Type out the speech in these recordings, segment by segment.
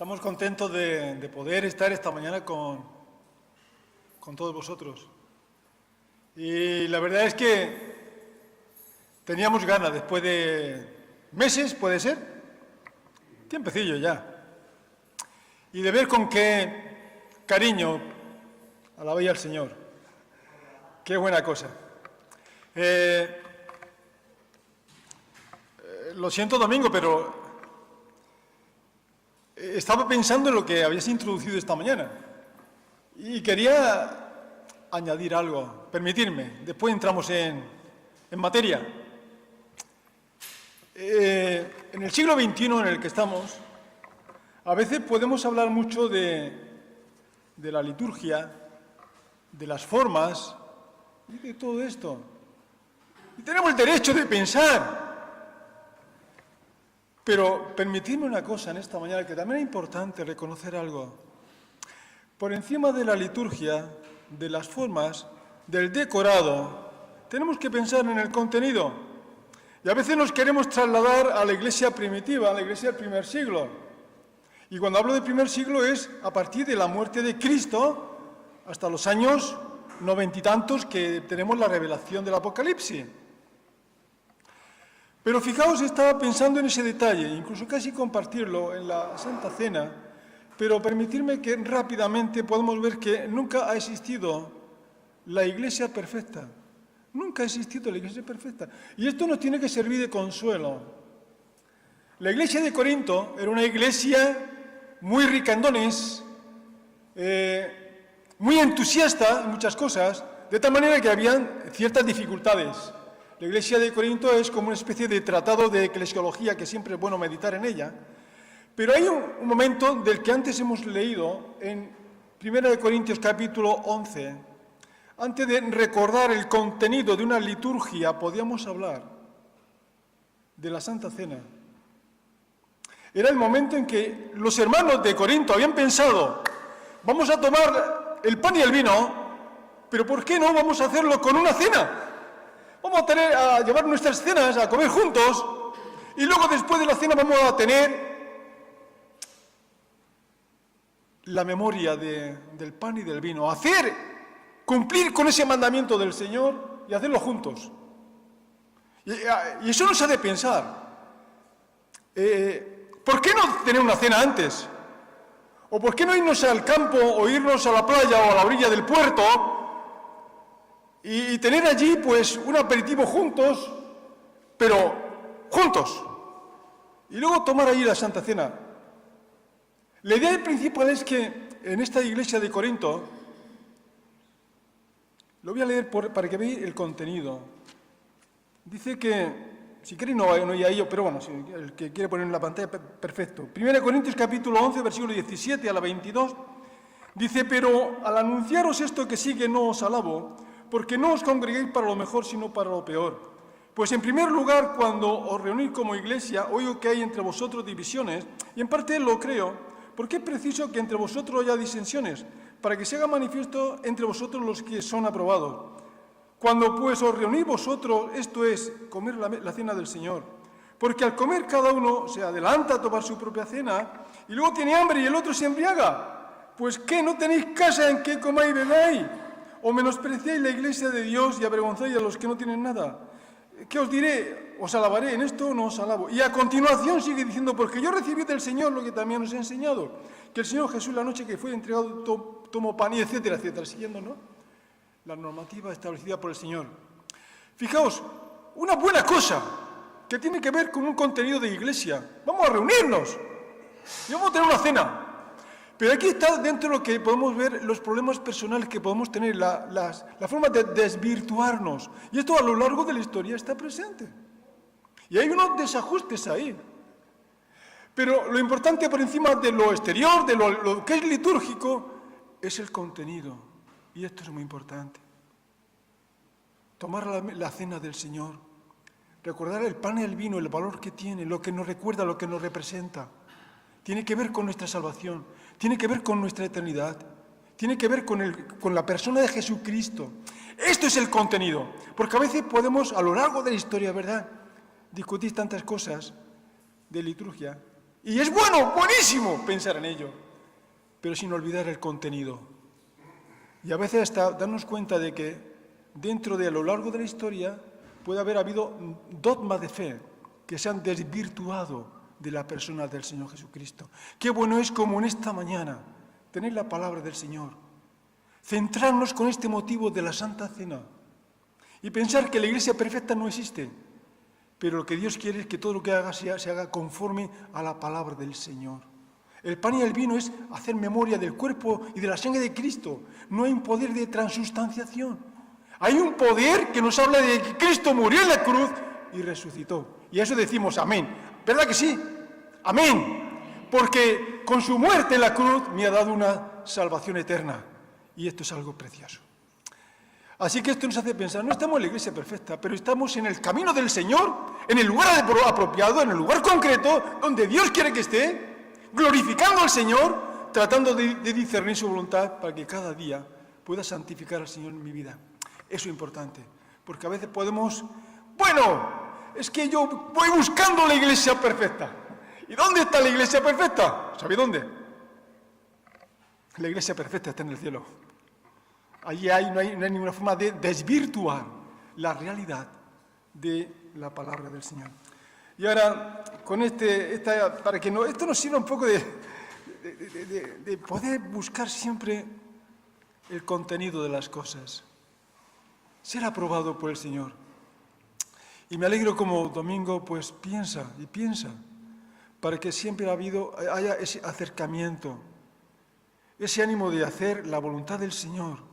Estamos contentos de poder estar esta mañana con todos vosotros. Y la verdad es que teníamos ganas, después de meses, ¿puede ser? Tiempecillo ya. Y de ver con qué cariño alabáis al Señor. Qué buena cosa. Lo siento, Domingo, pero estaba pensando en lo que habías introducido esta mañana y quería añadir algo, permitirme, después entramos en materia. En el siglo XXI en el que estamos, a veces podemos hablar mucho de la liturgia, de las formas y de todo esto. Y tenemos el derecho de pensar. Pero permitidme una cosa en esta mañana, que también es importante reconocer algo. Por encima de la liturgia, de las formas, del decorado, tenemos que pensar en el contenido. Y a veces nos queremos trasladar a la iglesia primitiva, a la iglesia del primer siglo. Y cuando hablo del primer siglo es a partir de la muerte de Cristo hasta los años 90 y tantos que tenemos la revelación del Apocalipsis. Pero fijaos, estaba pensando en ese detalle, incluso casi compartirlo en la Santa Cena, pero permitirme que rápidamente podamos ver que nunca ha existido la Iglesia perfecta. Nunca ha existido la Iglesia perfecta. Y esto nos tiene que servir de consuelo. La Iglesia de Corinto era una iglesia muy rica en dones, muy entusiasta en muchas cosas, de tal manera que habían ciertas dificultades. La Iglesia de Corinto es como una especie de tratado de eclesiología que siempre es bueno meditar en ella. Pero hay un momento del que antes hemos leído en 1 Corintios capítulo 11. Antes de recordar el contenido de una liturgia, podíamos hablar de la Santa Cena. Era el momento en que los hermanos de Corinto habían pensado, vamos a tomar el pan y el vino, pero ¿por qué no vamos a hacerlo con una cena? Vamos a llevar nuestras cenas, a comer juntos, y luego después de la cena vamos a tener la memoria del pan y del vino, cumplir con ese mandamiento del Señor y hacerlo juntos. Y eso nos ha de pensar. ¿Por qué no tener una cena antes? ¿O por qué no irnos al campo o irnos a la playa o a la orilla del puerto y tener allí, pues, un aperitivo juntos, pero juntos? Y luego tomar allí la Santa Cena. La idea principal es que en esta iglesia de Corinto, lo voy a leer para que veáis el contenido. Dice que, si queréis no voy a ello, pero bueno, si el que quiere poner en la pantalla, perfecto. 1 Corintios capítulo 11, versículo 17 a la 22, dice, pero al anunciaros esto que sigue no os alabo, porque no os congreguéis para lo mejor, sino para lo peor. Pues en primer lugar, cuando os reunís como iglesia, oigo que hay entre vosotros divisiones, y en parte lo creo, porque es preciso que entre vosotros haya disensiones, para que se haga manifiesto entre vosotros los que son aprobados. Cuando pues os reunís vosotros, esto es, comer la cena del Señor, porque al comer cada uno se adelanta a tomar su propia cena, y luego tiene hambre y el otro se embriaga. Pues ¿qué? ¿No tenéis casa en que comáis y bebáis? ¿O menospreciáis la iglesia de Dios y avergonzáis a los que no tienen nada? ¿Qué os diré? ¿Os alabaré? En esto no os alabo. Y a continuación sigue diciendo, porque yo recibí del Señor lo que también os he enseñado, que el Señor Jesús la noche que fue entregado tomó pan y etcétera, etcétera, siguiendo, ¿no?, la normativa establecida por el Señor. Fijaos, una buena cosa que tiene que ver con un contenido de iglesia. Vamos a reunirnos y vamos a tener una cena. Pero aquí está dentro de lo que podemos ver los problemas personales que podemos tener, la forma de desvirtuarnos. Y esto a lo largo de la historia está presente. Y hay unos desajustes ahí. Pero lo importante por encima de lo exterior, de lo que es litúrgico, es el contenido. Y esto es muy importante. Tomar la cena del Señor. Recordar el pan y el vino, el valor que tiene, lo que nos recuerda, lo que nos representa. Tiene que ver con nuestra salvación, tiene que ver con nuestra eternidad, tiene que ver con la persona de Jesucristo. Esto es el contenido, porque a veces podemos, a lo largo de la historia, ¿verdad?, discutir tantas cosas de liturgia Y es bueno, buenísimo pensar en ello, pero sin olvidar el contenido. Y a veces hasta darnos cuenta de que dentro de a lo largo de la historia puede haber habido dogmas de fe que se han desvirtuado de la persona del Señor Jesucristo. Qué bueno es como en esta mañana tener la palabra del Señor, centrarnos con este motivo de la Santa Cena y pensar que la iglesia perfecta no existe, pero lo que Dios quiere es que todo lo que haga se haga conforme a la palabra del Señor. El pan y el vino es hacer memoria del cuerpo y de la sangre de Cristo. No hay un poder de transustanciación. Hay un poder que nos habla de que Cristo murió en la cruz y resucitó. Y a eso decimos amén. ¿Verdad que sí? Amén. Porque con su muerte en la cruz me ha dado una salvación eterna. Y esto es algo precioso. Así que esto nos hace pensar, no estamos en la iglesia perfecta, pero estamos en el camino del Señor, en el lugar apropiado, en el lugar concreto, donde Dios quiere que esté, glorificando al Señor, tratando de discernir su voluntad para que cada día pueda santificar al Señor en mi vida. Eso es importante, porque a veces podemos, es que yo voy buscando la iglesia perfecta. ¿Y dónde está la iglesia perfecta? ¿Sabéis dónde? La iglesia perfecta está en el cielo. Allí no hay ninguna forma de desvirtuar la realidad de la palabra del Señor. Y ahora, con para que esto nos sirva un poco de poder buscar siempre el contenido de las cosas. Ser aprobado por el Señor. Y me alegro como Domingo pues piensa y piensa, para que siempre haya ese acercamiento, ese ánimo de hacer la voluntad del Señor,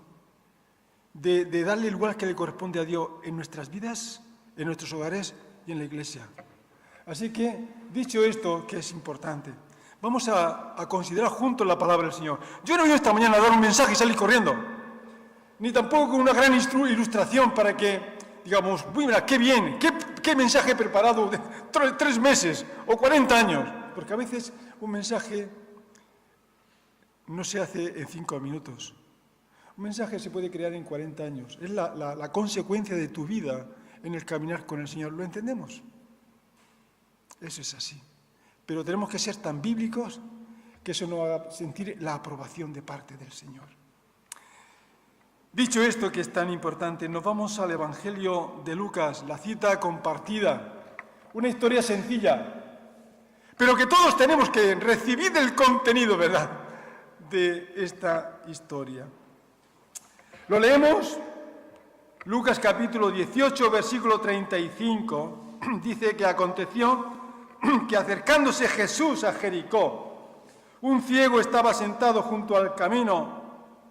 de darle el lugar que le corresponde a Dios en nuestras vidas, en nuestros hogares y en la iglesia. Así que, dicho esto, que es importante, vamos a considerar juntos la palabra del Señor. Yo no voy esta mañana a dar un mensaje y salir corriendo, ni tampoco con una gran ilustración para que, digamos, mira, qué bien, qué mensaje he preparado de 3 meses o 40 años, porque a veces un mensaje no se hace en 5 minutos. Un mensaje se puede crear en 40 años. Es la consecuencia de tu vida en el caminar con el Señor. ¿Lo entendemos? Eso es así. Pero tenemos que ser tan bíblicos que eso nos haga sentir la aprobación de parte del Señor. Dicho esto, que es tan importante, nos vamos al Evangelio de Lucas, la cita compartida. Una historia sencilla, pero que todos tenemos que recibir el contenido, ¿verdad?, de esta historia. Lo leemos, Lucas capítulo 18, versículo 35, dice que aconteció que acercándose Jesús a Jericó, un ciego estaba sentado junto al camino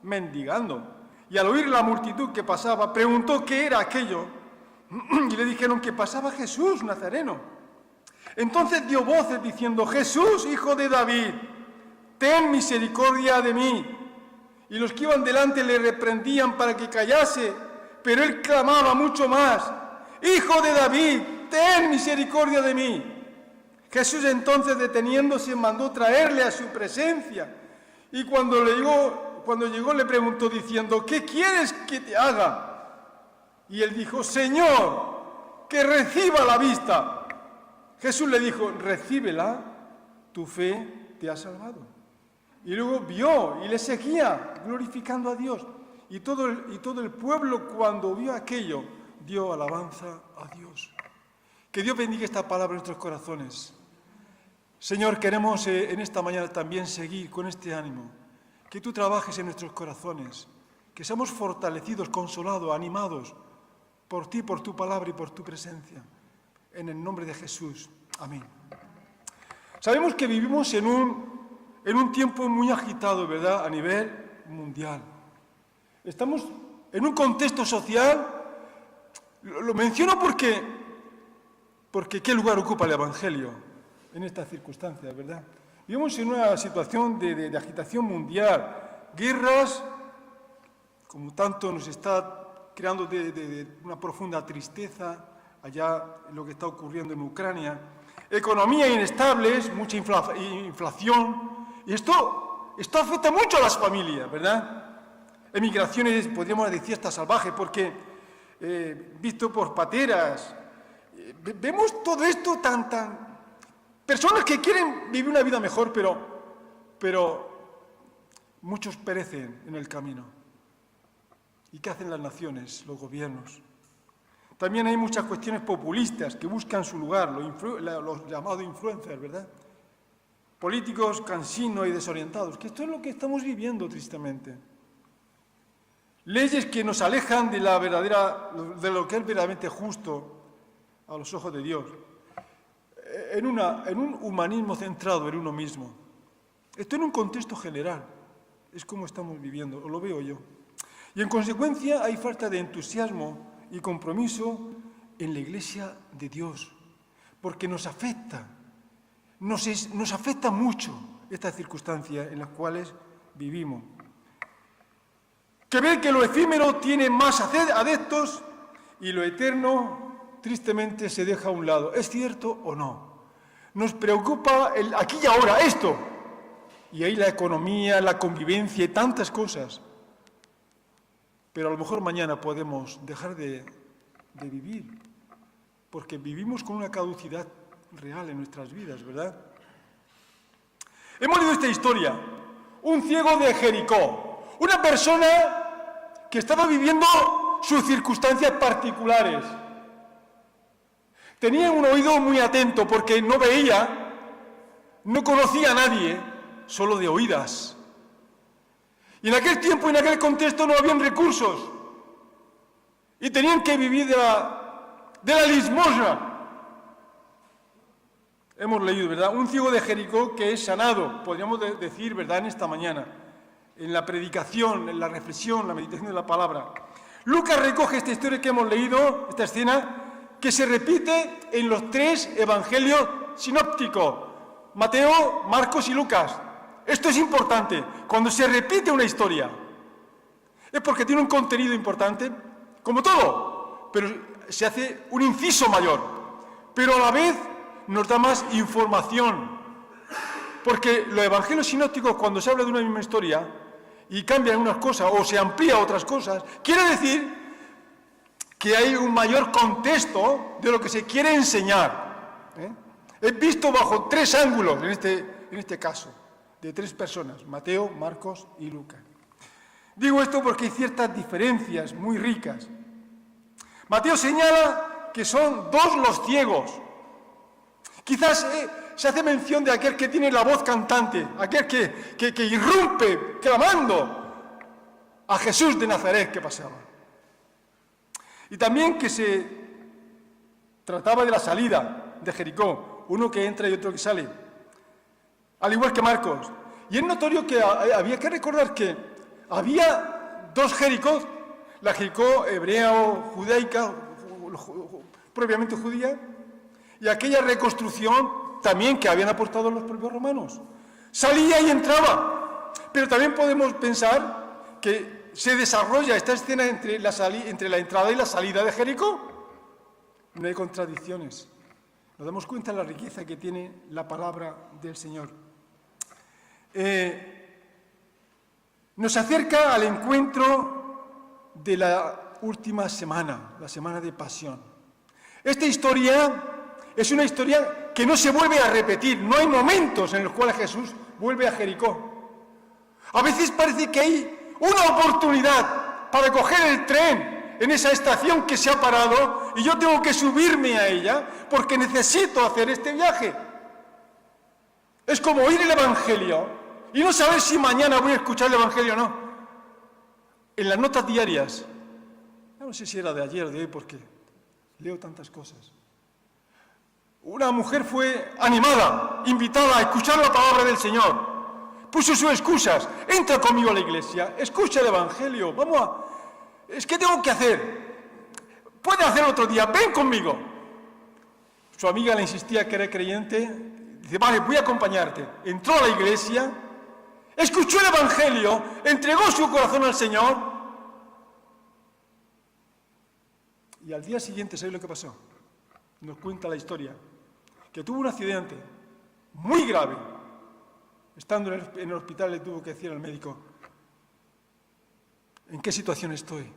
mendigando, y al oír la multitud que pasaba, preguntó qué era aquello, y le dijeron que pasaba Jesús Nazareno. Entonces dio voces diciendo, Jesús, hijo de David, ten misericordia de mí. Y los que iban delante le reprendían para que callase, pero él clamaba mucho más, Hijo de David, ten misericordia de mí. Jesús entonces, deteniéndose, mandó traerle a su presencia. Y cuando llegó le preguntó diciendo, ¿qué quieres que te haga? Y él dijo, Señor, que reciba la vista. Jesús le dijo, recíbela, tu fe te ha salvado. Y luego vio y le seguía glorificando a Dios. Y todo el pueblo, cuando vio aquello, dio alabanza a Dios. Que Dios bendiga esta palabra en nuestros corazones. Señor, queremos en esta mañana también seguir con este ánimo. Que tú trabajes en nuestros corazones. Que seamos fortalecidos, consolados, animados por ti, por tu palabra y por tu presencia. En el nombre de Jesús. Amén. Sabemos que vivimos en un tiempo muy agitado, ¿verdad?, a nivel mundial. Estamos en un contexto social, lo menciono porque ¿qué lugar ocupa el Evangelio en estas circunstancias, verdad? Vivimos en una situación de agitación mundial, guerras, como tanto nos está creando de una profunda tristeza allá en lo que está ocurriendo en Ucrania, economía inestable, mucha inflación. Y esto afecta mucho a las familias, ¿verdad? Emigraciones, podríamos decir, hasta salvajes, porque visto por pateras, vemos todo esto tan Personas que quieren vivir una vida mejor, pero muchos perecen en el camino. ¿Y qué hacen las naciones, los gobiernos? También hay muchas cuestiones populistas que buscan su lugar, los llamados influencers, ¿verdad? Políticos cansinos y desorientados, que esto es lo que estamos viviendo tristemente. Leyes que nos alejan de lo que es verdaderamente justo a los ojos de Dios, en un humanismo centrado en uno mismo. Esto en un contexto general, es como estamos viviendo, o lo veo yo. Y en consecuencia hay falta de entusiasmo y compromiso en la Iglesia de Dios, porque nos afecta mucho estas circunstancias en las cuales vivimos. Que ve que lo efímero tiene más adeptos y lo eterno, tristemente, se deja a un lado. ¿Es cierto o no? Nos preocupa el aquí y ahora, esto. Y ahí la economía, la convivencia y tantas cosas. Pero a lo mejor mañana podemos dejar de vivir, porque vivimos con una caducidad real en nuestras vidas, ¿verdad? Hemos leído esta historia. Un ciego de Jericó, una persona que estaba viviendo sus circunstancias particulares. Tenía un oído muy atento porque no veía, no conocía a nadie, solo de oídas. Y en aquel tiempo, en aquel contexto, no habían recursos. Y tenían que vivir de la limosna. Hemos leído, ¿verdad? Un ciego de Jericó que es sanado, podríamos decir, ¿verdad?, en esta mañana, en la predicación, en la reflexión, la meditación de la palabra. Lucas recoge esta historia que hemos leído, esta escena, que se repite en los 3 evangelios sinópticos, Mateo, Marcos y Lucas. Esto es importante. Cuando se repite una historia, es porque tiene un contenido importante, como todo, pero se hace un inciso mayor. Pero a la vez nos da más información. Porque los evangelios sinópticos, cuando se habla de una misma historia y cambian unas cosas o se amplía otras cosas, quiere decir que hay un mayor contexto de lo que se quiere enseñar. Es visto bajo 3 ángulos en este caso, de 3 personas, Mateo, Marcos y Lucas. Digo esto porque hay ciertas diferencias muy ricas. Mateo señala que son 2 los ciegos. Quizás se hace mención de aquel que tiene la voz cantante, aquel que irrumpe clamando a Jesús de Nazaret que pasaba. Y también que se trataba de la salida de Jericó, uno que entra y otro que sale, al igual que Marcos. Y es notorio que había que recordar que había 2 Jericó, la Jericó hebrea o judaica, propiamente judía, y aquella reconstrucción también que habían aportado los propios romanos. Salía y entraba, pero también podemos pensar que se desarrolla esta escena entre la entrada y la salida de Jericó. No hay contradicciones. Nos damos cuenta de la riqueza que tiene la palabra del Señor. Nos acerca al encuentro de la última semana, la semana de pasión. Esta historia es una historia que no se vuelve a repetir. No hay momentos en los cuales Jesús vuelve a Jericó. A veces parece que hay una oportunidad para coger el tren en esa estación que se ha parado y yo tengo que subirme a ella porque necesito hacer este viaje. Es como oír el Evangelio y no saber si mañana voy a escuchar el Evangelio o no. En las notas diarias, no sé si era de ayer o de hoy porque leo tantas cosas. Una mujer fue animada, invitada a escuchar la palabra del Señor. Puso sus excusas. Entra conmigo a la iglesia, escucha el Evangelio. Es que tengo que hacer. Puede hacer otro día, ven conmigo. Su amiga le insistía que era creyente. Dice, vale, voy a acompañarte. Entró a la iglesia, escuchó el Evangelio, entregó su corazón al Señor. Y al día siguiente, ¿sabéis lo que pasó? Nos cuenta la historia. Que tuvo un accidente muy grave. Estando en el hospital le tuvo que decir al médico, ¿en qué situación estoy?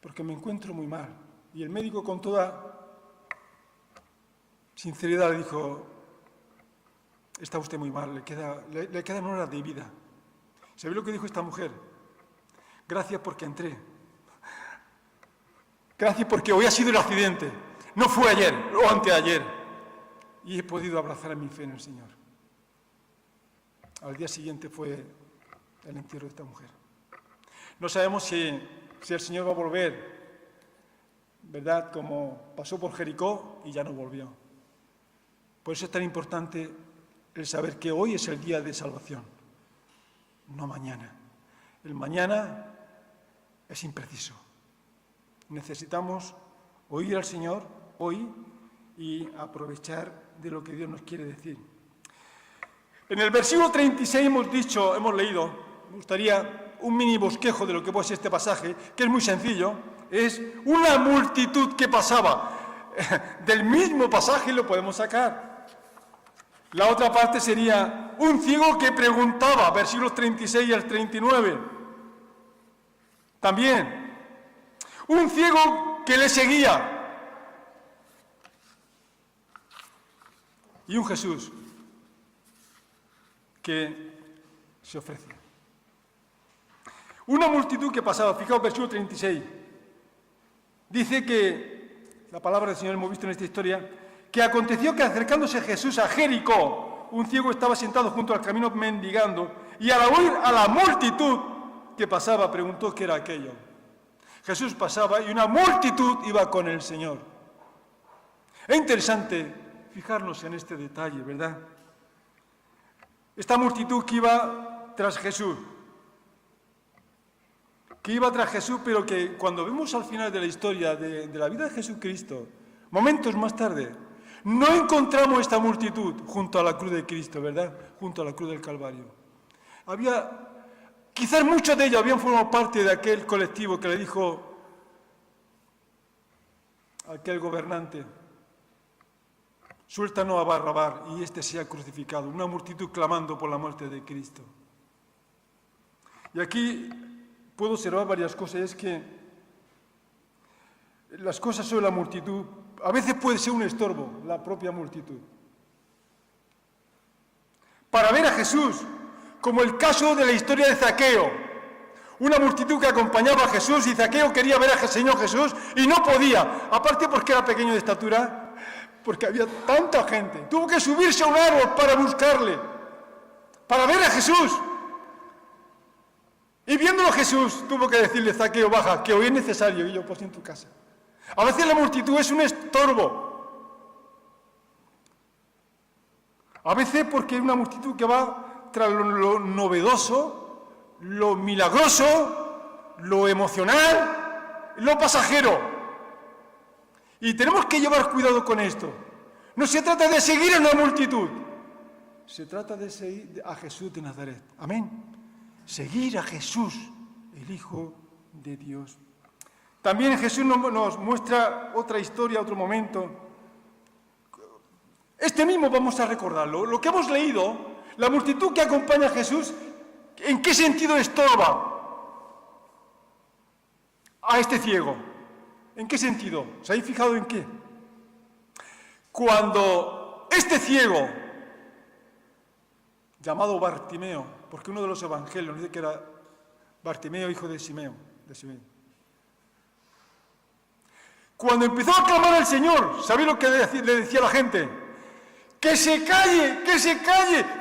Porque me encuentro muy mal. Y el médico con toda sinceridad le dijo, está usted muy mal, le quedan horas de vida. ¿Sabe lo que dijo esta mujer? Gracias porque entré. Gracias porque hoy ha sido el accidente. No fue ayer o anteayer. Y he podido abrazar a mi fe en el Señor. Al día siguiente fue el entierro de esta mujer. No sabemos si el Señor va a volver, ¿verdad? Como pasó por Jericó y ya no volvió. Por eso es tan importante el saber que hoy es el día de salvación, no mañana. El mañana es impreciso. Necesitamos oír al Señor hoy y aprovechar de lo que Dios nos quiere decir. En el versículo 36 hemos leído, me gustaría un mini bosquejo de lo que puede ser este pasaje, que es muy sencillo, es una multitud que pasaba. Del mismo pasaje lo podemos sacar. La otra parte sería un ciego que preguntaba, versículos 36 al 39. También, un ciego que le seguía. Y un Jesús que se ofrece. Una multitud que pasaba, fijaos, versículo 36. Dice que, la palabra del Señor hemos visto en esta historia, que aconteció que acercándose Jesús a Jericó, un ciego estaba sentado junto al camino mendigando, y al oír a la multitud que pasaba, preguntó qué era aquello. Jesús pasaba y una multitud iba con el Señor. Es interesante fijarnos en este detalle, ¿verdad? Esta multitud que iba tras Jesús, pero que cuando vemos al final de la historia de la vida de Jesucristo, momentos más tarde, no encontramos esta multitud junto a la cruz de Cristo, ¿verdad? Junto a la cruz del Calvario. Quizás muchos de ellos habían formado parte de aquel colectivo que le dijo a aquel gobernante: suéltanos a Barrabás y este sea crucificado. Una multitud clamando por la muerte de Cristo. Y aquí puedo observar varias cosas. Es que las cosas sobre la multitud, a veces puede ser un estorbo, la propia multitud. Para ver a Jesús, como el caso de la historia de Zaqueo. Una multitud que acompañaba a Jesús y Zaqueo quería ver al Señor Jesús y no podía. Aparte porque era pequeño de estatura, porque había tanta gente. Tuvo que subirse a un árbol para buscarle, para ver a Jesús. Y viéndolo a Jesús, tuvo que decirle: Zaqueo, baja, que hoy es necesario que yo pose en tu casa. A veces la multitud es un estorbo. A veces porque es una multitud que va tras lo novedoso, lo milagroso, lo emocional, lo pasajero. Y tenemos que llevar cuidado con esto. No se trata de seguir a una multitud, se trata de seguir a Jesús de Nazaret. Amén. Seguir a Jesús, el Hijo de Dios. También Jesús nos muestra otra historia, otro momento. Este mismo vamos a recordarlo. Lo que hemos leído, la multitud que acompaña a Jesús, ¿en qué sentido estorba a este ciego? ¿En qué sentido? ¿Se habéis fijado en qué? Cuando este ciego, llamado Bartimeo, porque uno de los evangelios dice que era Bartimeo, hijo de Simeo. Cuando empezó a clamar al Señor, ¿sabéis lo que le decía a la gente? Que se calle,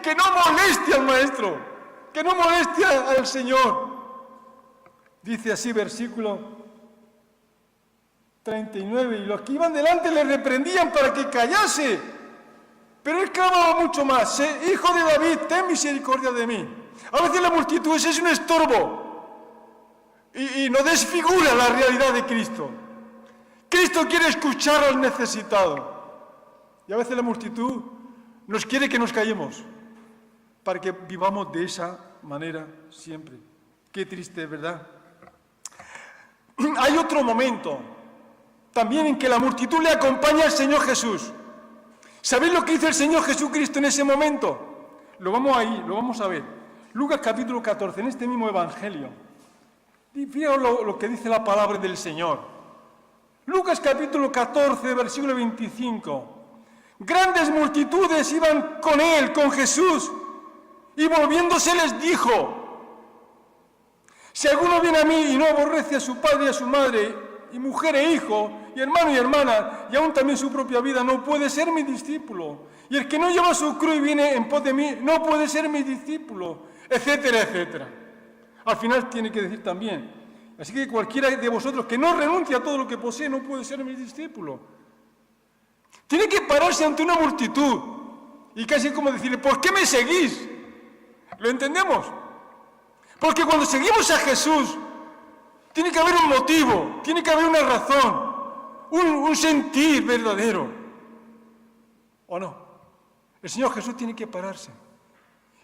que no moleste al Maestro, que no moleste al Señor. Dice así, versículo 39, y los que iban delante le reprendían para que callase, pero él clamaba mucho más: Hijo de David, ten misericordia de mí. A veces la multitud es un estorbo y no desfigura la realidad de Cristo. Cristo quiere escuchar al necesitado. Y a veces la multitud nos quiere que nos callemos para que vivamos de esa manera siempre. Qué triste, ¿verdad? Hay otro momento también en que la multitud le acompaña al Señor Jesús. ¿Sabéis lo que hizo el Señor Jesucristo en ese momento? Lo vamos a ver. Lucas capítulo 14, en este mismo evangelio. Y fijaos lo que dice la palabra del Señor. Lucas capítulo 14, versículo 25. Grandes multitudes iban con él, con Jesús, y volviéndose les dijo: si alguno viene a mí y no aborrece a su padre y a su madre, y mujer e hijo, y hermano y hermana, y aún también su propia vida, no puede ser mi discípulo. Y el que no lleva su cruz y viene en pos de mí, no puede ser mi discípulo, etcétera, etcétera. Al final tiene que decir también: así que cualquiera de vosotros que no renuncie a todo lo que posee, no puede ser mi discípulo. Tiene que pararse ante una multitud y casi como decirle: ¿por qué me seguís? ¿Lo entendemos? Porque cuando seguimos a Jesús, tiene que haber un motivo, tiene que haber una razón, un sentir verdadero. ¿O no? El Señor Jesús tiene que pararse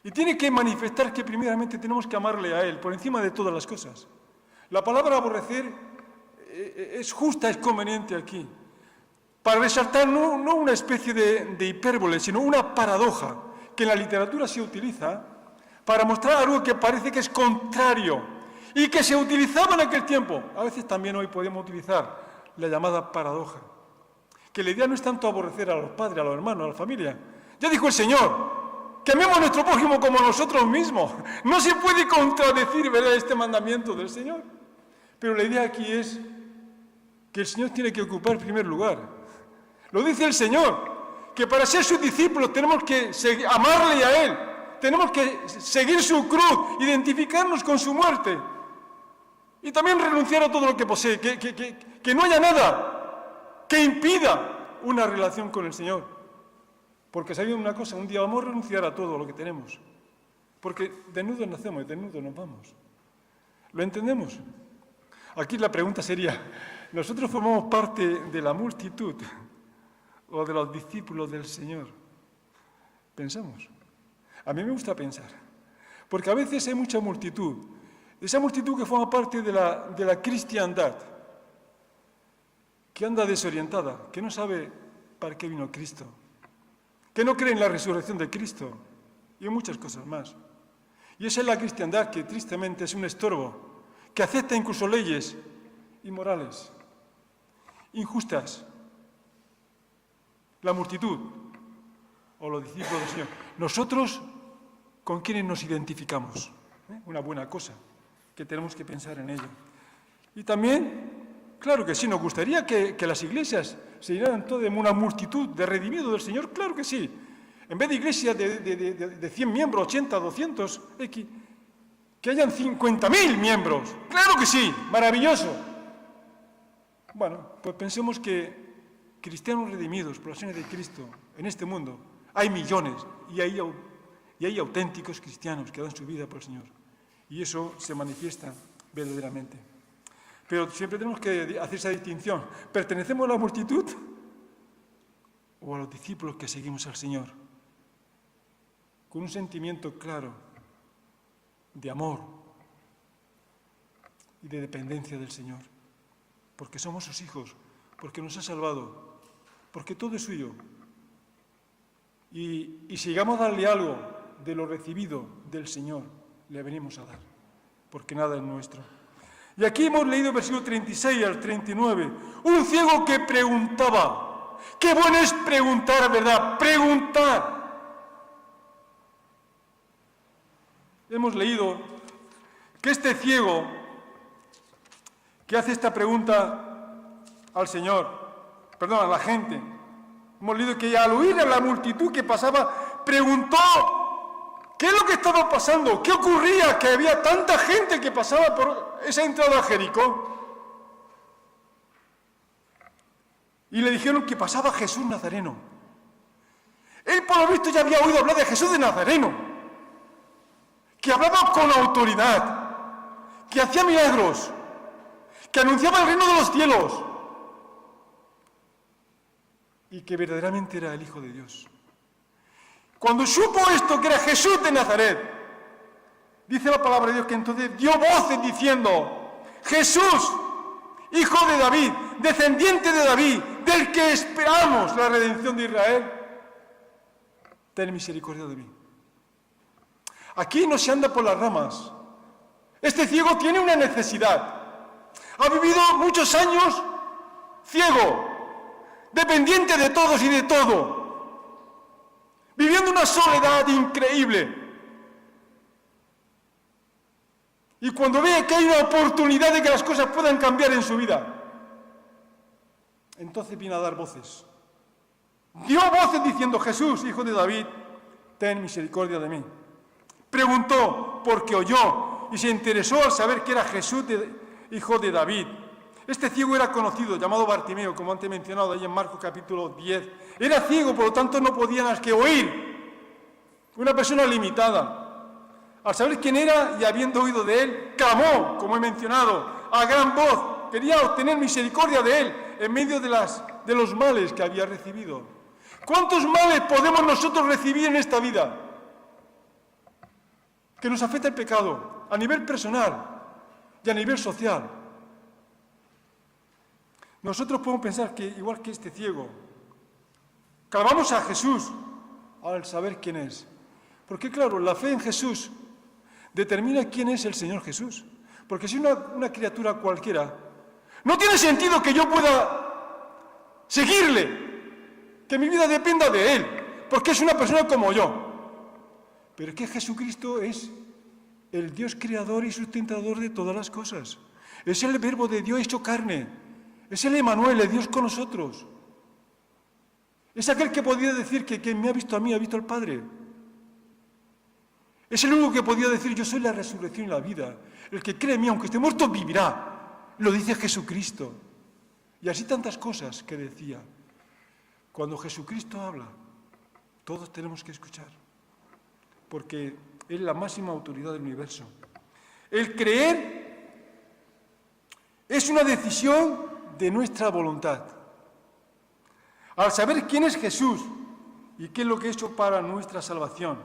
y tiene que manifestar que primeramente tenemos que amarle a Él por encima de todas las cosas. La palabra aborrecer es justa, es conveniente aquí, para resaltar no una especie de hipérbole, sino una paradoja que en la literatura se utiliza para mostrar algo que parece que es contrario y que se utilizaba en aquel tiempo. A veces también hoy podemos utilizar la llamada paradoja, que la idea no es tanto aborrecer a los padres, a los hermanos, a la familia. Ya dijo el Señor que amemos a nuestro prójimo como a nosotros mismos. No se puede contradecir, ¿verdad?, este mandamiento del Señor. Pero la idea aquí es que el Señor tiene que ocupar el primer lugar. Lo dice el Señor, que para ser sus discípulos tenemos que amarle a Él, tenemos que seguir su cruz, identificarnos con su muerte y también renunciar a todo lo que posee, que no haya nada que impida una relación con el Señor. Porque sabiendo una cosa, un día vamos a renunciar a todo lo que tenemos, porque desnudos nacemos y desnudos nos vamos. ¿Lo entendemos? Aquí la pregunta sería: ¿nosotros formamos parte de la multitud o de los discípulos del Señor? Pensamos. A mí me gusta pensar, porque a veces hay mucha multitud, esa multitud que forma parte de la cristiandad, que anda desorientada, que no sabe para qué vino Cristo, que no cree en la resurrección de Cristo y en muchas cosas más. Y esa es la cristiandad, que tristemente es un estorbo, que acepta incluso leyes inmorales, injustas. La multitud o los discípulos del Señor. Nosotros, ¿con quiénes nos identificamos? Una buena cosa, que tenemos que pensar en ello. Y también, claro que sí, nos gustaría que las iglesias se llenaran todas de una multitud de redimidos del Señor, claro que sí. En vez de iglesias de 100 miembros, 80, 200, que hayan 50.000 miembros. Claro que sí, maravilloso. Bueno, pues pensemos que cristianos redimidos por la sangre de Cristo en este mundo hay millones, y hay auténticos cristianos que dan su vida por el Señor, y eso se manifiesta verdaderamente. Pero siempre tenemos que hacer esa distinción: ¿pertenecemos a la multitud o a los discípulos que seguimos al Señor con un sentimiento claro de amor y de dependencia del Señor? Porque somos sus hijos, porque nos ha salvado, porque todo es suyo. Y si llegamos a darle algo de lo recibido del Señor, le venimos a dar, porque nada es nuestro. Y aquí hemos leído el versículo 36 al 39, un ciego que preguntaba. Qué bueno es preguntar, ¿verdad? Preguntar. Hemos leído que este ciego que hace esta pregunta al Señor, a la gente, hemos leído que al oír a la multitud que pasaba, preguntó qué es lo que estaba pasando, qué ocurría, que había tanta gente que pasaba por esa entrada a Jericó. Y le dijeron que pasaba Jesús Nazareno. Él, por lo visto, ya había oído hablar de Jesús de Nazareno, que hablaba con autoridad, que hacía milagros, que anunciaba el reino de los cielos, y que verdaderamente era el Hijo de Dios. Cuando supo esto, que era Jesús de Nazaret, dice la palabra de Dios que entonces dio voces diciendo: Jesús, Hijo de David, descendiente de David, del que esperamos la redención de Israel, ten misericordia de mí. Aquí no se anda por las ramas. Este ciego tiene una necesidad. Ha vivido muchos años ciego, dependiente de todos y de todo. viviendo una soledad increíble. Y cuando ve que hay una oportunidad de que las cosas puedan cambiar en su vida, entonces viene a dar voces. Dio voces diciendo: Jesús, hijo de David, ten misericordia de mí. Preguntó porque oyó y se interesó al saber que era Jesús, hijo de David. Este ciego era conocido, llamado Bartimeo, como antes he mencionado ahí en Marcos capítulo 10. Era ciego, por lo tanto no podía más que oír. Una persona limitada. Al saber quién era y habiendo oído de él, clamó, como he mencionado, a gran voz. Quería obtener misericordia de él en medio de los males que había recibido. ¿Cuántos males podemos nosotros recibir en esta vida? Que nos afecta el pecado a nivel personal y a nivel social. Nosotros podemos pensar que, igual que este ciego, clamamos a Jesús al saber quién es. Porque claro, la fe en Jesús determina quién es el Señor Jesús. Porque si una criatura cualquiera, no tiene sentido que yo pueda seguirle, que mi vida dependa de Él, porque es una persona como yo. Pero es que Jesucristo es el Dios creador y sustentador de todas las cosas. Es el Verbo de Dios hecho carne. Es el Emanuel, el Dios con nosotros. Es aquel que podía decir que quien me ha visto a mí ha visto al Padre. Es el único que podía decir: yo soy la resurrección y la vida. El que cree en mí, aunque esté muerto, vivirá. Lo dice Jesucristo. Y así tantas cosas que decía. Cuando Jesucristo habla, todos tenemos que escuchar. Porque es la máxima autoridad del universo. El creer es una decisión de nuestra voluntad. Al saber quién es Jesús y qué es lo que ha hecho para nuestra salvación.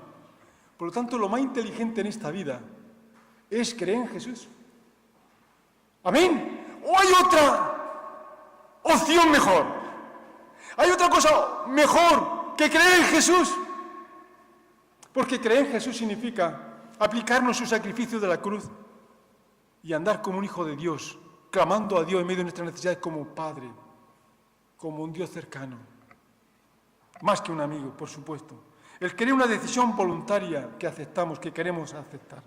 Por lo tanto, lo más inteligente en esta vida es creer en Jesús. ¿Amén? ¿O hay otra opción mejor? ¿Hay otra cosa mejor que creer en Jesús? Porque creer en Jesús significa aplicarnos su sacrificio de la cruz y andar como un hijo de Dios, clamando a Dios en medio de nuestras necesidades como Padre, como un Dios cercano, más que un amigo, por supuesto. El querer una decisión voluntaria que aceptamos, que queremos aceptar.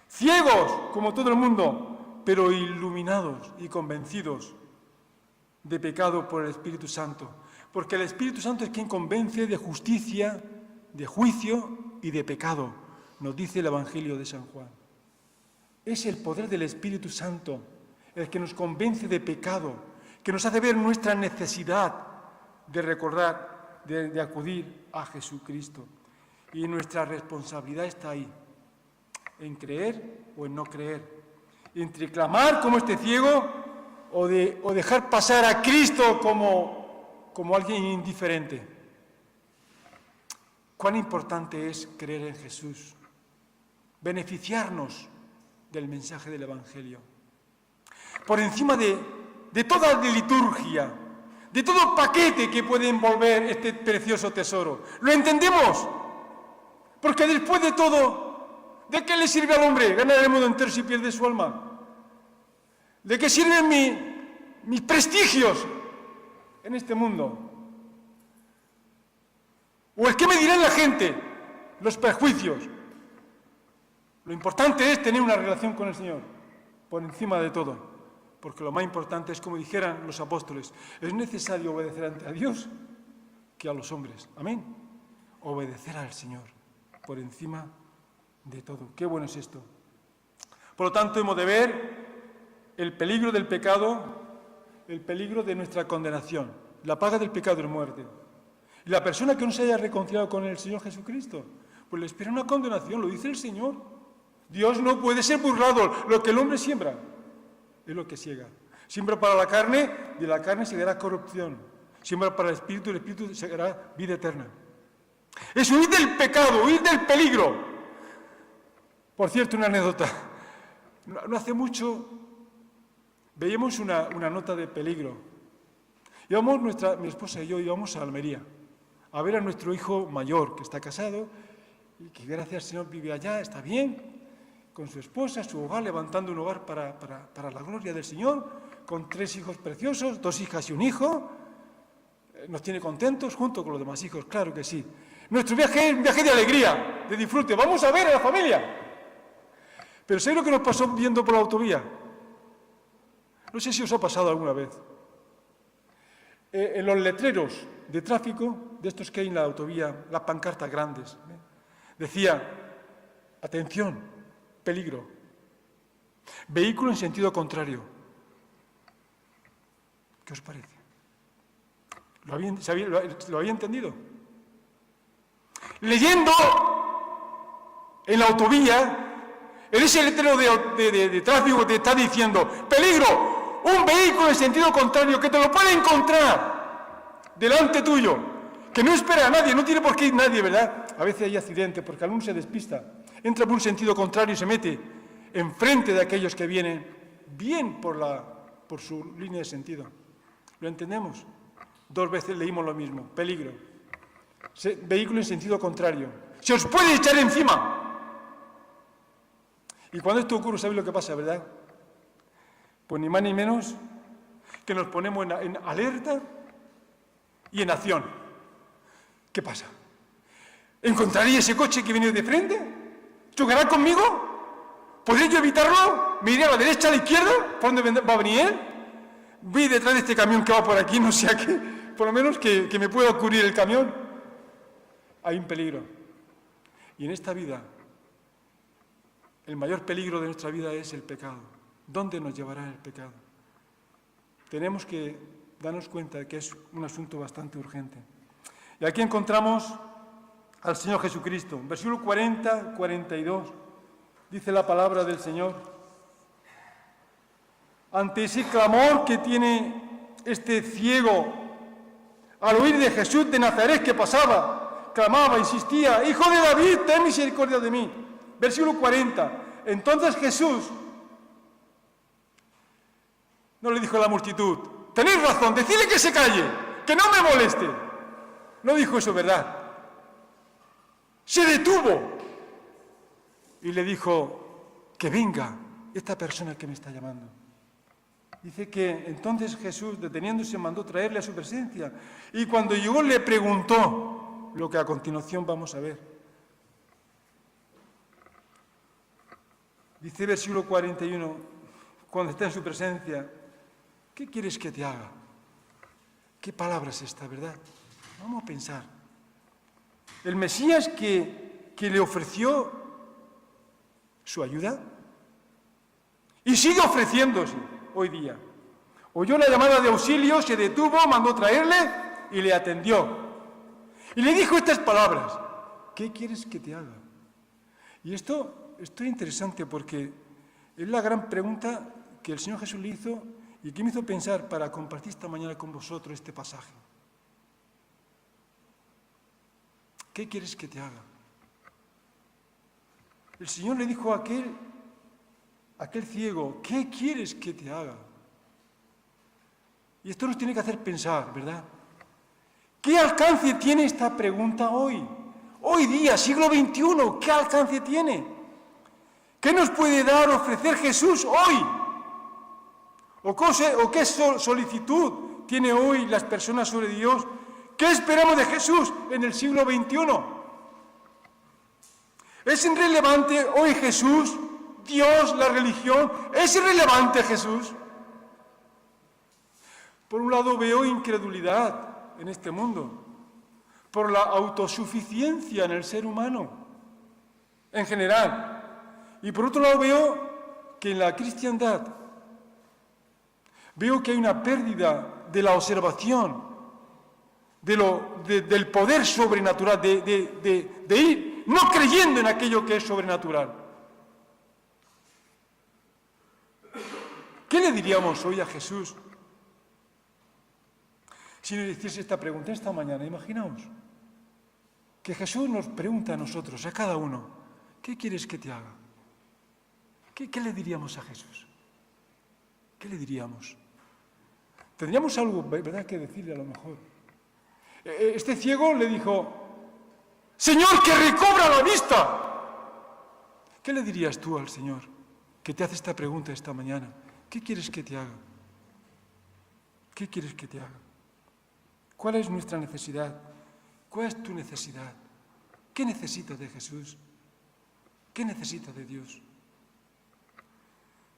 Ciegos, como todo el mundo, pero iluminados y convencidos de pecado por el Espíritu Santo. Porque el Espíritu Santo es quien convence de justicia, de juicio y de pecado, nos dice el Evangelio de San Juan. Es el poder del Espíritu Santo el que nos convence de pecado, que nos hace ver nuestra necesidad de recordar, de acudir a Jesucristo. Y nuestra responsabilidad está ahí, en creer o en no creer, entre clamar como este ciego o dejar pasar a Cristo como alguien indiferente. Cuán importante es creer en Jesús, beneficiarnos del mensaje del Evangelio. Por encima de toda liturgia, de todo paquete que puede envolver este precioso tesoro. ¿Lo entendemos? Porque después de todo, ¿de qué le sirve al hombre ganar el mundo entero si pierde su alma? ¿De qué sirven mis prestigios en este mundo? ¿O el qué me dirá la gente? Los prejuicios. Lo importante es tener una relación con el Señor, por encima de todo. Porque lo más importante es, como dijeran los apóstoles, es necesario obedecer ante a Dios que a los hombres. Amén. Obedecer al Señor, por encima de todo. Qué bueno es esto. Por lo tanto, hemos de ver el peligro del pecado, el peligro de nuestra condenación. La paga del pecado es muerte. Y la persona que no se haya reconciliado con el Señor Jesucristo, pues le espera una condenación, lo dice el Señor. Dios no puede ser burlado. Lo que el hombre siembra es lo que ciega. Siembra para la carne, de la carne segará corrupción. Siembra para el espíritu segará vida eterna. Es huir del pecado, huir del peligro. Por cierto, una anécdota. No hace mucho veíamos una nota de peligro. Íbamos, mi esposa y yo íbamos a Almería a ver a nuestro hijo mayor, que está casado y que gracias al Señor vive allá, está bien, con su esposa, su hogar, levantando un hogar para la gloria del Señor, con 3 hijos preciosos, 2 hijas y un hijo. Nos tiene contentos junto con los demás hijos, claro que sí. Nuestro viaje es un viaje de alegría, de disfrute. Vamos a ver a la familia. Pero ¿sabéis lo que nos pasó viendo por la autovía? No sé si os ha pasado alguna vez. En los letreros de tráfico, de estos que hay en la autovía, las pancartas grandes, decía, atención, peligro, vehículo en sentido contrario. ¿Qué os parece? ¿Lo había entendido? Leyendo en la autovía, en ese letrero de tráfico te está diciendo, peligro, un vehículo en sentido contrario que te lo puede encontrar delante tuyo, que no espera a nadie, no tiene por qué ir nadie, ¿verdad? A veces hay accidentes porque alguno se despista, entra por un sentido contrario y se mete enfrente de aquellos que vienen bien por su línea de sentido. ¿Lo entendemos? 2 veces leímos lo mismo, peligro, vehículo en sentido contrario, se os puede echar encima. Y cuando esto ocurre, ¿sabéis lo que pasa, verdad? Pues ni más ni menos que nos ponemos en alerta y en acción. ¿Qué pasa? ¿Encontraré ese coche que viene de frente? ¿Chocará conmigo? ¿Podré yo evitarlo? ¿Me iré a la derecha, a la izquierda? ¿Por dónde va a venir él? Voy detrás de este camión que va por aquí, no sea que, por lo menos que me pueda ocurrir el camión. Hay un peligro. Y en esta vida, el mayor peligro de nuestra vida es el pecado. ¿Dónde nos llevará el pecado? Tenemos que darnos cuenta de que es un asunto bastante urgente. Y aquí encontramos al Señor Jesucristo. Versículo 40, 42, dice la palabra del Señor. Ante ese clamor que tiene este ciego, al oír de Jesús de Nazaret que pasaba, clamaba, insistía, Hijo de David, ten misericordia de mí. Versículo 40. Entonces Jesús no le dijo a la multitud, tenéis razón, decidle que se calle, que no me moleste. No dijo eso, ¿verdad? Se detuvo y le dijo, que venga esta persona que me está llamando. Dice que entonces Jesús, deteniéndose, mandó traerle a su presencia. Y cuando llegó le preguntó lo que a continuación vamos a ver. Dice versículo 41, cuando está en su presencia, ¿qué quieres que te haga? ¿Qué palabra es esta, verdad? Vamos a pensar. El Mesías que le ofreció su ayuda y sigue ofreciéndose hoy día. Oyó la llamada de auxilio, se detuvo, mandó traerle y le atendió. Y le dijo estas palabras, ¿qué quieres que te haga? Y esto es interesante porque es la gran pregunta que el Señor Jesús le hizo y que me hizo pensar para compartir esta mañana con vosotros este pasaje. ¿Qué quieres que te haga? El Señor le dijo a aquel ciego, ¿qué quieres que te haga? Y esto nos tiene que hacer pensar, ¿verdad? ¿Qué alcance tiene esta pregunta hoy? Hoy día, siglo XXI, ¿qué alcance tiene? ¿Qué nos puede dar, ofrecer Jesús hoy? ¿O qué solicitud tiene hoy las personas sobre Dios? ¿Qué esperamos de Jesús en el siglo XXI? ¿Es irrelevante hoy Jesús, Dios, la religión? ¿Es irrelevante Jesús? Por un lado veo incredulidad en este mundo, por la autosuficiencia en el ser humano, en general. Y por otro lado veo que en la cristiandad veo que hay una pérdida de la observación, del poder sobrenatural, de ir no creyendo en aquello que es sobrenatural. ¿Qué le diríamos hoy a Jesús si nos hiciese esta pregunta esta mañana? Imaginaos que Jesús nos pregunta a nosotros, a cada uno, ¿qué quieres que te haga? ¿Qué le diríamos a Jesús? ¿Qué le diríamos? Tendríamos algo, ¿verdad?, que decirle a lo mejor. Este ciego le dijo, Señor, que recobra la vista. ¿Qué le dirías tú al Señor que te hace esta pregunta esta mañana? ¿Qué quieres que te haga? ¿Qué quieres que te haga? ¿Cuál es nuestra necesidad? ¿Cuál es tu necesidad? ¿Qué necesitas de Jesús? ¿Qué necesitas de Dios?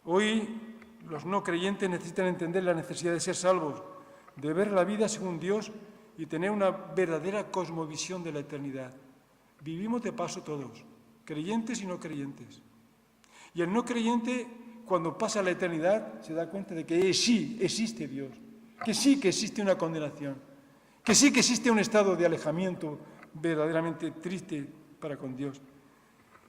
Hoy los no creyentes necesitan entender la necesidad de ser salvos, de ver la vida según Dios y tener una verdadera cosmovisión de la eternidad. Vivimos de paso todos, creyentes y no creyentes. Y el no creyente, cuando pasa la eternidad, se da cuenta de que sí existe Dios, que sí que existe una condenación, que sí que existe un estado de alejamiento verdaderamente triste para con Dios.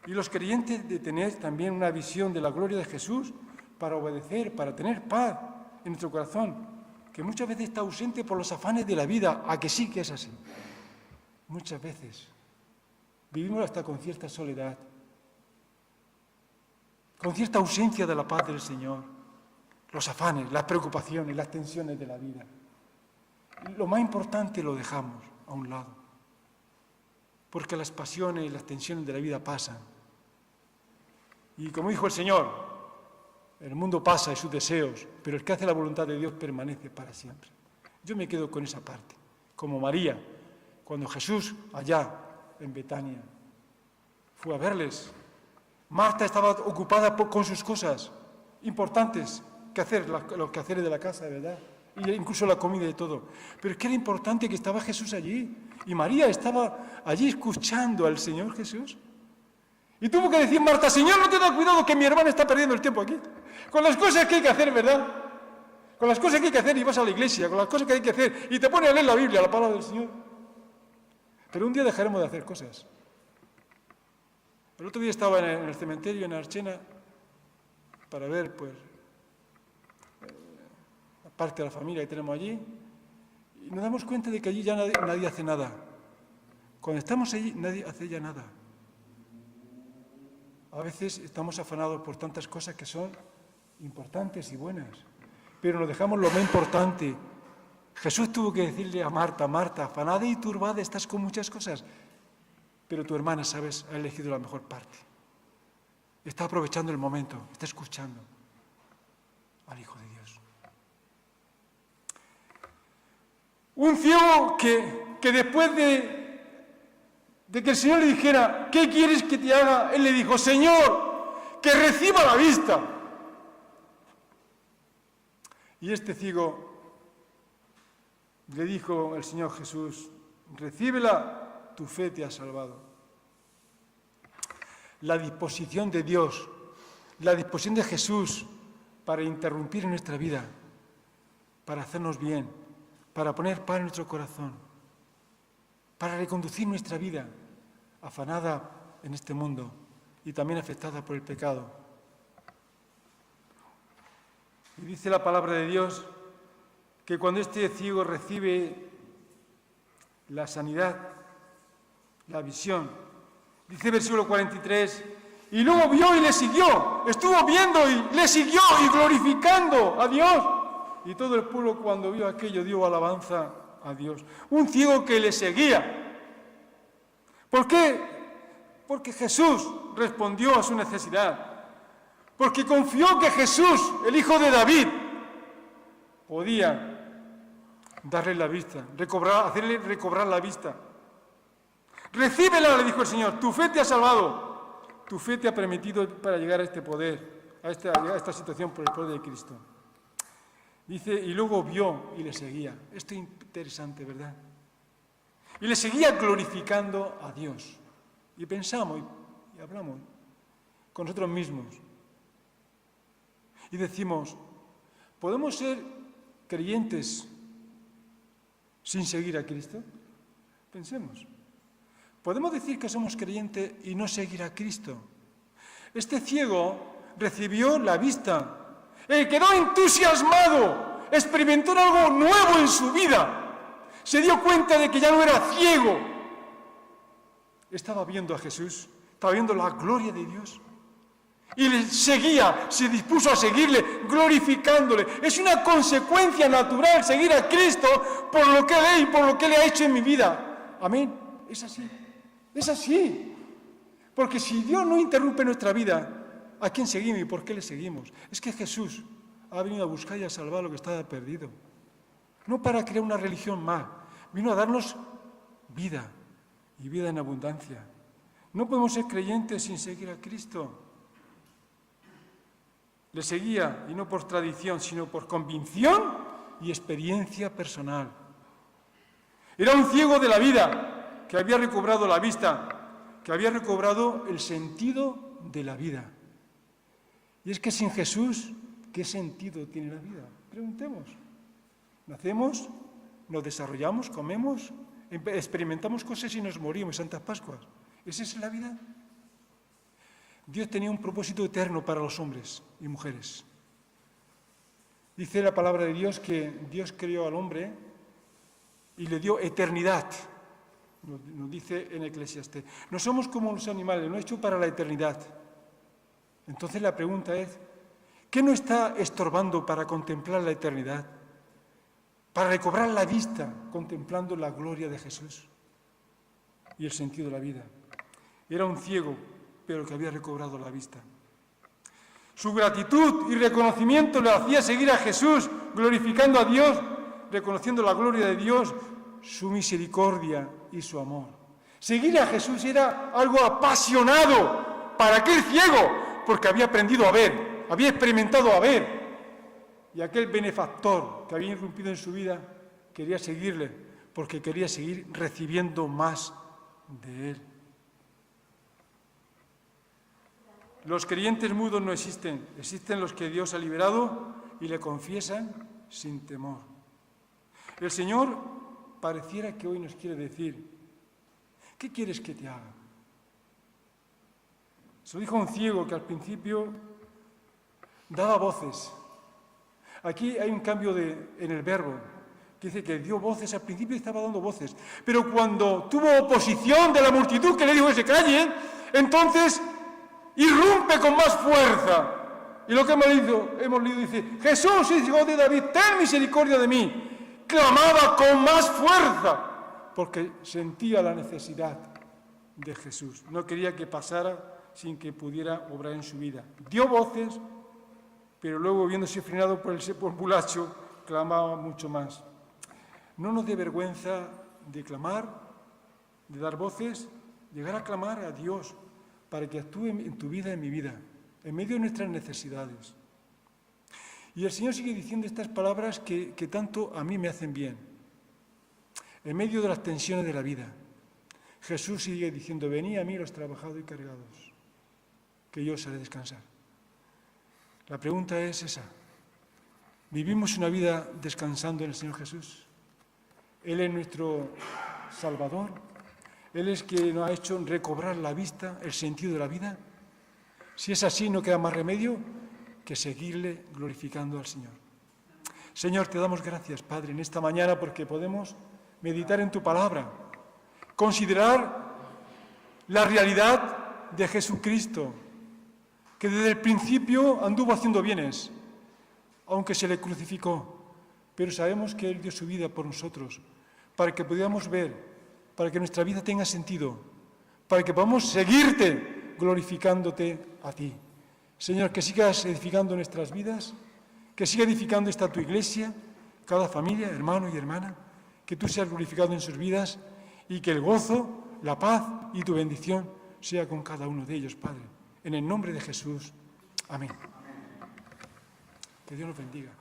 Y los creyentes de tener también una visión de la gloria de Jesús para obedecer, para tener paz en nuestro corazón, que muchas veces está ausente por los afanes de la vida, a que sí que es así. Muchas veces vivimos hasta con cierta soledad, con cierta ausencia de la paz del Señor, los afanes, las preocupaciones, las tensiones de la vida. Lo más importante lo dejamos a un lado, porque las pasiones y las tensiones de la vida pasan. Y como dijo el Señor, el mundo pasa y sus deseos, pero el que hace la voluntad de Dios permanece para siempre. Yo me quedo con esa parte, como María, cuando Jesús allá en Betania fue a verles. Marta estaba ocupada con sus cosas importantes que hacer, los quehaceres de la casa, ¿verdad? Y incluso la comida y todo. Pero es que era importante que estaba Jesús allí. Y María estaba allí escuchando al Señor Jesús. Y tuvo que decir Marta, Señor, no te da cuidado que mi hermana está perdiendo el tiempo aquí. Con las cosas que hay que hacer, ¿verdad? Con las cosas que hay que hacer y vas a la iglesia, con las cosas que hay que hacer y te pones a leer la Biblia, la palabra del Señor. Pero un día dejaremos de hacer cosas. El otro día estaba en el cementerio en Archena para ver, pues, parte de la familia que tenemos allí, y nos damos cuenta de que allí ya nadie hace nada. Cuando estamos allí, nadie hace ya nada. A veces estamos afanados por tantas cosas que son importantes y buenas, pero nos dejamos lo más importante. Jesús tuvo que decirle a Marta, Marta, afanada y turbada estás con muchas cosas, pero tu hermana, sabes, ha elegido la mejor parte. Está aprovechando el momento, está escuchando al Hijo de Dios. Un ciego que después de que el Señor le dijera, ¿qué quieres que te haga? Él le dijo, Señor, que reciba la vista. Y este ciego le dijo el Señor Jesús, recíbela, tu fe te ha salvado. La disposición de Dios, la disposición de Jesús para interrumpir en nuestra vida, para hacernos bien, para poner paz en nuestro corazón, para reconducir nuestra vida afanada en este mundo y también afectada por el pecado. Y dice la palabra de Dios que cuando este ciego recibe la sanidad, la visión, dice versículo 43, y luego vio y le siguió, estuvo viendo y le siguió y glorificando a Dios. Y todo el pueblo cuando vio aquello dio alabanza a Dios. Un ciego que le seguía. ¿Por qué? Porque Jesús respondió a su necesidad. Porque confió que Jesús, el Hijo de David, podía darle la vista, hacerle recobrar la vista. Recíbela, le dijo el Señor, tu fe te ha salvado, tu fe te ha permitido para llegar a este poder, a esta situación por el poder de Cristo. Dice, y luego vio y le seguía. Esto es interesante, ¿verdad? Y le seguía glorificando a Dios. Y pensamos y hablamos con nosotros mismos. Y decimos, ¿podemos ser creyentes sin seguir a Cristo? Pensemos. ¿Podemos decir que somos creyentes y no seguir a Cristo? Este ciego recibió la vista. Quedó entusiasmado, experimentó algo nuevo en su vida. Se dio cuenta de que ya no era ciego. Estaba viendo a Jesús, estaba viendo la gloria de Dios. Y le seguía, se dispuso a seguirle, glorificándole. Es una consecuencia natural seguir a Cristo por lo que Él y por lo que Él ha hecho en mi vida. Amén. Es así. Es así. Porque si Dios no interrumpe nuestra vida, ¿a quién seguimos y por qué le seguimos? Es que Jesús ha venido a buscar y a salvar lo que estaba perdido. No para crear una religión más, vino a darnos vida y vida en abundancia. No podemos ser creyentes sin seguir a Cristo. Le seguía, y no por tradición, sino por convicción y experiencia personal. Era un ciego de la vida que había recobrado la vista, que había recobrado el sentido de la vida. Y es que sin Jesús, ¿qué sentido tiene la vida? Preguntemos. Nacemos, nos desarrollamos, comemos, experimentamos cosas y nos morimos, Santas Pascuas. ¿Esa es la vida? Dios tenía un propósito eterno para los hombres y mujeres. Dice la palabra de Dios que Dios creó al hombre y le dio eternidad. Nos dice en Eclesiastés. No somos como los animales, no hecho para la eternidad. Entonces la pregunta es, ¿qué nos está estorbando para contemplar la eternidad? Para recobrar la vista contemplando la gloria de Jesús y el sentido de la vida. Era un ciego, pero que había recobrado la vista. Su gratitud y reconocimiento le hacía seguir a Jesús, glorificando a Dios, reconociendo la gloria de Dios, su misericordia y su amor. Seguir a Jesús era algo apasionado para aquel ciego, porque había aprendido a ver, había experimentado a ver. Y aquel benefactor que había irrumpido en su vida quería seguirle, porque quería seguir recibiendo más de él. Los creyentes mudos no existen, existen los que Dios ha liberado y le confiesan sin temor. El Señor pareciera que hoy nos quiere decir, ¿qué quieres que te haga? Se lo dijo a un ciego que al principio daba voces. Aquí hay un cambio en el verbo, que dice que dio voces, al principio estaba dando voces, pero cuando tuvo oposición de la multitud que le dijo que se calle, entonces irrumpe con más fuerza. Y lo que hemos leído dice, Jesús, hijo de David, ten misericordia de mí. Clamaba con más fuerza, porque sentía la necesidad de Jesús. No quería que pasara sin que pudiera obrar en su vida. Dio voces, pero luego, viéndose frenado por el populacho, clamaba mucho más. No nos dé vergüenza de clamar, de dar voces, llegar a clamar a Dios para que actúe en tu vida y en mi vida, en medio de nuestras necesidades. Y el Señor sigue diciendo estas palabras que tanto a mí me hacen bien. En medio de las tensiones de la vida, Jesús sigue diciendo, venid a mí los trabajados y cargados, que yo os haré descansar. La pregunta es esa. ¿Vivimos una vida descansando en el Señor Jesús? Él es nuestro Salvador. Él es quien nos ha hecho recobrar la vista, el sentido de la vida. Si es así, no queda más remedio que seguirle glorificando al Señor. Señor, te damos gracias, Padre, en esta mañana porque podemos meditar en tu palabra, considerar la realidad de Jesucristo, que desde el principio anduvo haciendo bienes, aunque se le crucificó, pero sabemos que Él dio su vida por nosotros, para que podamos ver, para que nuestra vida tenga sentido, para que podamos seguirte glorificándote a ti. Señor, que sigas edificando nuestras vidas, que siga edificando esta tu iglesia, cada familia, hermano y hermana, que tú seas glorificado en sus vidas y que el gozo, la paz y tu bendición sea con cada uno de ellos, Padre. En el nombre de Jesús. Amén. Que Dios nos bendiga.